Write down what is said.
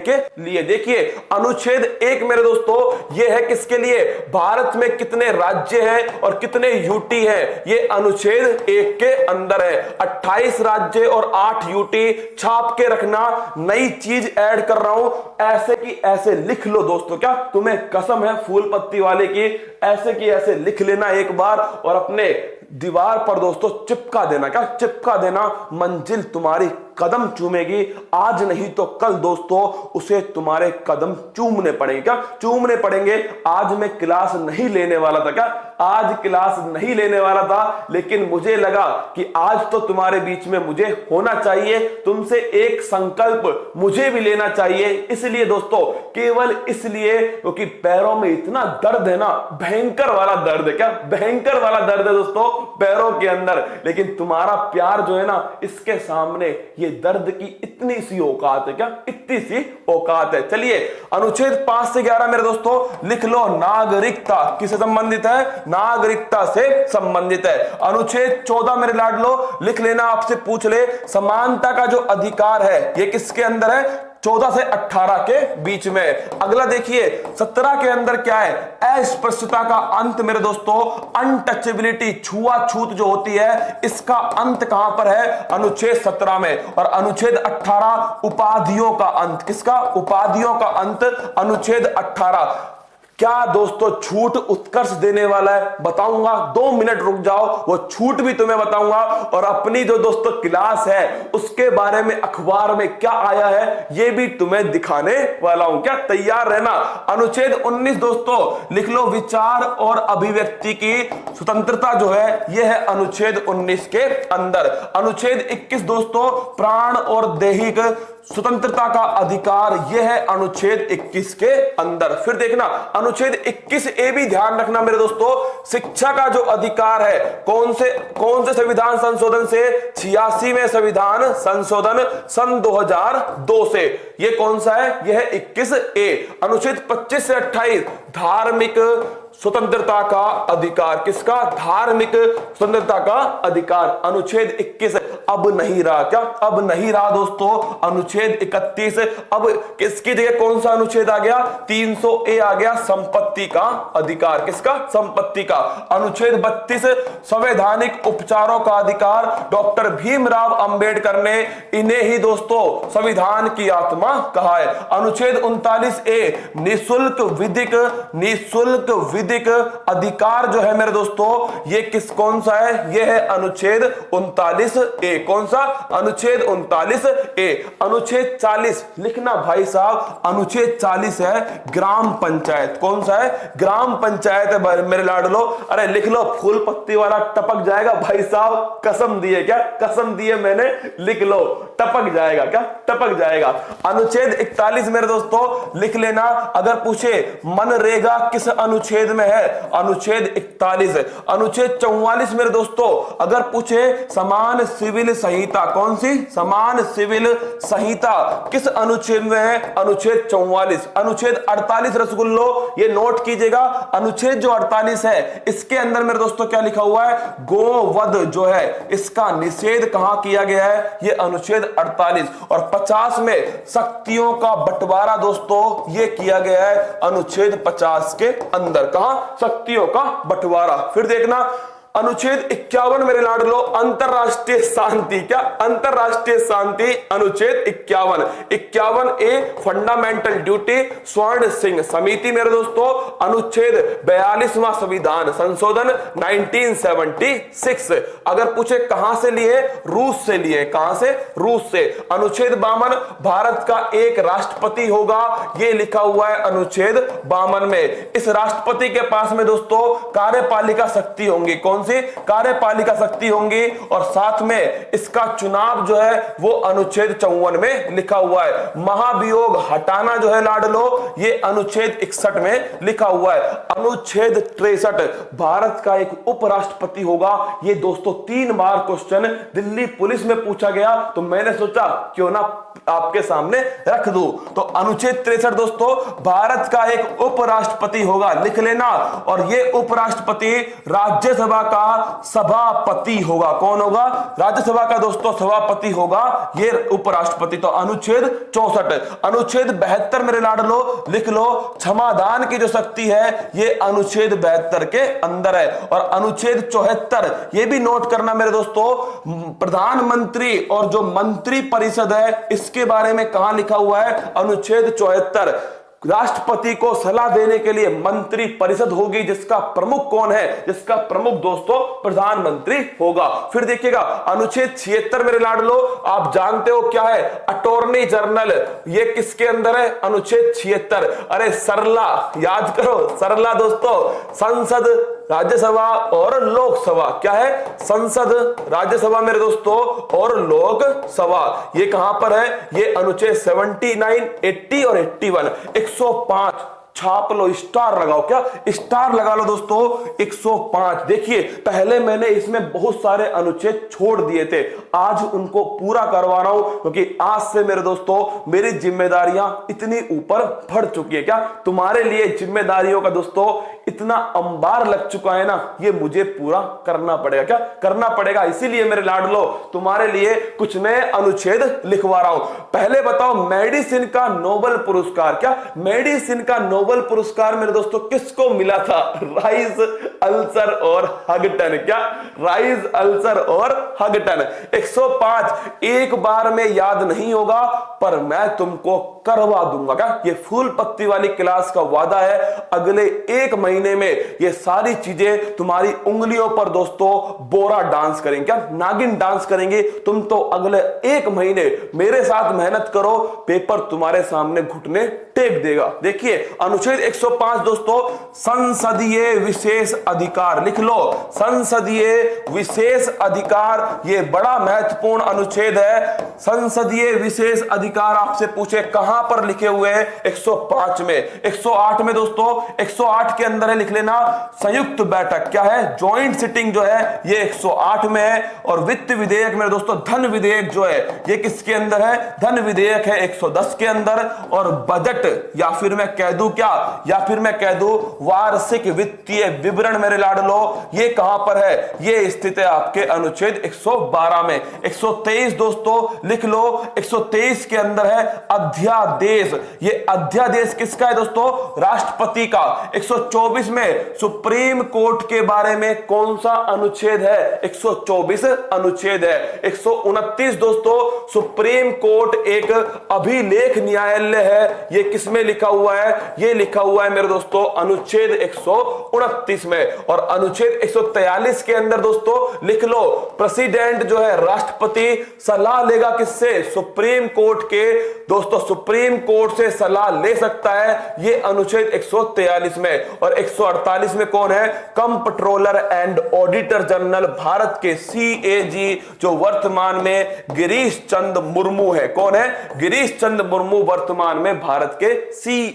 के लिए। देखिए अनुच्छेद 1 मेरे दोस्तों ये है किसके लिए, भारत में कितने राज्य हैं और कितने यूटी हैं, ये अनुच्छेद 1 के अंदर है। 28 राज्य और 8 यूटी। छाप के रखना, नई चीज ऐड कर रहा हूं, ऐसे की ऐसे लिख लो दोस्तों। क्या तुम्हें कसम है फूल पत्ती वाले की, ऐसे की ऐसे लिख लेना एक बार और अपने दीवार पर दोस्तों चिपका देना। क्या चिपका देना, मंजिल तुम्हारी कदम चूमेगी, आज नहीं तो कल दोस्तों उसे तुम्हारे कदम चूमने पड़ेंगे। क्या चूमने पड़ेंगे। आज मैं क्लास नहीं लेने वाला था, क्या आज क्लास नहीं लेने वाला था, लेकिन मुझे लगा कि आज तो तुम्हारे बीच में मुझे होना चाहिए, तुमसे एक संकल्प मुझे भी लेना चाहिए। इसलिए दोस्तों, केवल इसलिए क्योंकि पैरों में इतना दर्द है ना, भयंकर वाला दर्द है। क्या भयंकर वाला दर्द है दोस्तों पैरों के अंदर, लेकिन तुम्हारा प्यार जो है ना, इसके सामने ये दर्द की इतनी सी औकात है। क्या इतनी सी औकात है। चलिए अनुच्छेद 5 से 11 मेरे दोस्तों लिख लो। नागरिकता किससे संबंधित है, नागरिकता से संबंधित है। अनुच्छेद 14 मेरे लाडलो लिख लेना, आपसे पूछ ले, समानता का जो अधिकार है ये किसके अंदर है, 14 से 18 के बीच में। अगला देखिए 17 के अंदर क्या है, अस्पृश्यता का अंत मेरे दोस्तों, अनटचेबिलिटी, छुआछूत जो होती है, इसका अंत कहां पर है, अनुच्छेद 17 में। और अनुच्छेद 18 उपाधियों का अंत, किसका, उपाधियों का अंत, अनुच्छेद 18। क्या दोस्तों छूट उत्कर्ष देने वाला है, बताऊंगा, 2 मिनट रुक जाओ, वो छूट भी तुम्हें बताऊंगा। और अपनी जो दोस्तों क्लास है उसके बारे में अखबार में क्या आया है ये भी तुम्हें दिखाने वाला हूं। क्या तैयार रहना। अनुच्छेद 19 दोस्तों लिख लो, विचार और अभिव्यक्ति की स्वतंत्रता जो है यह है अनुच्छेद 19 के अंदर। अनुच्छेद 21 दोस्तों, प्राण और दैहिक स्वतंत्रता का अधिकार, यह है अनुच्छेद 21 के अंदर। फिर देखना अनुच्छेद 21 ए भी ध्यान रखना मेरे दोस्तों, शिक्षा का जो अधिकार है, कौन से संविधान संशोधन से, 86वें संविधान संशोधन सन 2002 से। ये कौन सा है, यह है 21 ए। अनुच्छेद 25 से 28 धार्मिक स्वतंत्रता का अधिकार, किसका, धार्मिक स्वतंत्रता का अधिकार। अनुच्छेद 21 अब नहीं रहा, क्या अब नहीं रहा दोस्तों, अनुच्छेद 31। अब किसकी जगह कौन सा अनुच्छेद आ गया, 300 ए आ गया, संपत्ति का अधिकार, किसका, संपत्ति का। अनुच्छेद 32 संवैधानिक उपचारों का अधिकार, डॉक्टर भीमराव अंबेडकर ने इन्हें ही दोस्तों संविधान की आत्मा कहा है। अनुच्छेद 39 ए निःशुल्क विधिक अधिकार जो है मेरे दोस्तों, ये कौन सा है, ये है अनुच्छेद 39 ए। कौन सा, अनुच्छेद 39 ए। अनुच्छेद 40 लिखना भाई साहब, अनुच्छेद 40 है ग्राम पंचायत। कौन सा है, ग्राम पंचायत है मेरे लाडलो। अरे लिख लो, फूल पत्ती वाला टपक जाएगा भाई साहब, कसम दी है, क्या कसम दी है मैंने, लिख लो, टपक जाएगा, क्या टपक जाएगा। अनुच्छेद 41 मेरे दोस्तों लिख लेना, अगर पूछे मनरेगा किस अनुच्छेद में है, अनुच्छेद 41। अनुच्छेद 44 मेरे दोस्तों अगर पूछे समान सिविल संहिता, कौन सी, समान सिविल संहिता किस अनुच्छेद में है, अनुच्छेद 44। अनुच्छेद 48 रसगुल्लो, ये नोट कीजिएगा, अनुच्छेद जो 48 है इसके अंदर मेरे दोस्तों क्या लिखा हुआ है, गोवध जो है इसका निषेध कहां किया गया है, ये अनुच्छेद 48। और 50 में शक्तियों का बंटवारा दोस्तों ये किया गया है अनुच्छेद 50 के अंदर। कहां, शक्तियों का बंटवारा। फिर देखना अनुच्छेद 51 मेरे लाडलो, अंतरराष्ट्रीय शांति, क्या अंतरराष्ट्रीय शांति, अनुच्छेद 51 ए फंडामेंटल ड्यूटी, स्वर्ण सिंह समिति मेरे दोस्तों। अनुच्छेद 42वां संविधान संशोधन 1976। अगर पूछे कहां से लिए, रूस से लिए, कहां से, रूस से। अनुच्छेद 52 भारत का एक राष्ट्रपति होगा, यह लिखा हुआ है अनुच्छेद 52 में। इस राष्ट्रपति के पास में दोस्तों कार्यपालिका शक्ति होंगी, कौन सी, कार्यपालिका शक्ति होंगी। और साथ में इसका चुनाव जो है वो अनुच्छेद 54 में लिखा हुआ है। महाभियोग हटाना जो है लाडलो, ये अनुच्छेद 61 में लिखा हुआ है। अनुच्छेद 63 भारत का एक उपराष्ट्रपति होगा, ये दोस्तों 3 बार क्वेश्चन दिल्ली पुलिस में पूछा गया, तो मैंने सोचा क्यों ना आपके सामने रख दूं। तो अनुच्छेद 63 दोस्तों भारत का एक उपराष्ट्रपति होगा, लिख लेना। और ये उपराष्ट्रपति राज्यसभा का सभापति होगा। कौन होगा? राज्यसभा का दोस्तों सभापति होगा ये उपराष्ट्रपति। तो अनुच्छेद 64। अनुच्छेद 72 मेरे लाडलो लिख लो, क्षमादान की जो शक्ति है ये अनुच्छेद 72 के अंदर है। और अनुच्छेद 74 ये भी नोट करना मेरे दोस्तों, प्रधानमंत्री और जो मंत्री परिषद है इसके बारे में कहां लिखा हुआ है? अनुच्छेद 74। राष्ट्रपति को सलाह देने के लिए मंत्री परिषद होगी जिसका प्रमुख कौन है? जिसका प्रमुख दोस्तों प्रधानमंत्री होगा। फिर देखिएगा अनुच्छेद 76 मेरे लाडलो, आप जानते हो क्या है? Attorney general. ये किसके अंदर है? अनुच्छेद 76। अरे सरला, याद करो सरला दोस्तों, संसद, राज्यसभा और लोकसभा। क्या है? संसद, राज्यसभा मेरे दोस्तों और लोकसभा। ये कहां पर है? ये अनुच्छेद 79, 80 और 81। 105 छाप लो, स्टार लगाओ। क्या? स्टार लगा लो दोस्तों। 105। देखिए पहले मैंने इसमें बहुत सारे अनुच्छेद छोड़ दिए थे, आज उनको पूरा करवा रहा हूं क्योंकि आज से मेरे दोस्तों मेरी जिम्मेदारियां इतनी ऊपर बढ़ चुकी है। क्या तुम्हारे लिए जिम्मेदारियों का दोस्तों इतना अंबार लग चुका है ना, ये मुझे पूरा करना पड़ेगा। क्या करना पड़ेगा? इसीलिए मेरे लाडलो तुम्हारे लिए कुछ नए अनुच्छेद लिखवा रहा हूं। पहले बताओ, मेडिसिन का नोबेल पुरस्कार, क्या मेडिसिन का नोबेल पुरस्कार मेरे दोस्तों किसको मिला था? राइस, अल्सर और हगटन। क्या? राइस, अल्सर और हगटन। 105 एक बार में याद नहीं होगा पर मैं तुमको करवा दूंगा। क्या? ये फूल पत्ती वाली क्लास का वादा है, अगले एक महीने में ये सारी चीजें तुम्हारी उंगलियों पर दोस्तों बोरा डांस करेंगे। क्या? नागिन डांस करेंगे। तुम तो अगले एक महीने मेरे साथ मेहनत करो, पेपर तुम्हारे सामने घुटने टेक देगा। देखिए अनुच्छेद 105 दोस्तों, संसदीय विशेष अधिकार। लिख लो, संसदीय विशेष अधिकार। ये बड़ा महत्वपूर्ण अनुच्छेद है। संसदीय विशेष अधिकार आपसे पूछे कहां पर लिखे हुए हैं? 105 में। 108 में दोस्तों, 108 के अंदर है, लिख लेना संयुक्त बैठक। क्या है? ज्वाइंट सिटिंग जो है ये 108 में है। और वित्त विधेयक मेरे दोस्तों, धन विधेयक जो है ये किसके अंदर है? धन विधेयक है 110 के अंदर। और बजट, या फिर मैं कह दूं क्या, या फिर मैं कह दूं वार्षिक वित्तीय विवरण मेरे लाडलो, ये कहां पर है? ये स्थित है आपके अनुच्छेद 112 में। 123 दोस्तों लिख लो, 123 के अंदर है अध्यादेश। ये अध्यादेश किसका है दोस्तों? राष्ट्रपति का। 124 में सुप्रीम कोर्ट के बारे में कौन सा अनुच्छेद है? 124 अनुच्छेद है। 129 दोस्तों, सुप्रीम कोर्ट एक अभिलेख न्यायालय है। ये किसमें लिखा हुआ है? ये लिखा हुआ है मेरे दोस्तों अनुच्छेद 129 में। और अनुच्छेद 143 के अंदर दोस्तों लिख लो, प्रेसिडेंट जो है राष्ट्रपति सलाह लेगा किससे? सुप्रीम कोर्ट के। दोस्तों सुप्रीम कोर्ट से सलाह ले सकता है, ये अनुच्छेद 143 में। और 148 में कौन है? Comptroller and auditor general Bharat के CAG, जो वर्तमान में गिरीश चंद्र मुर्मू है। कौन है? गिरीश चंद्र मुर्मू वर्तमान में भारत के CAG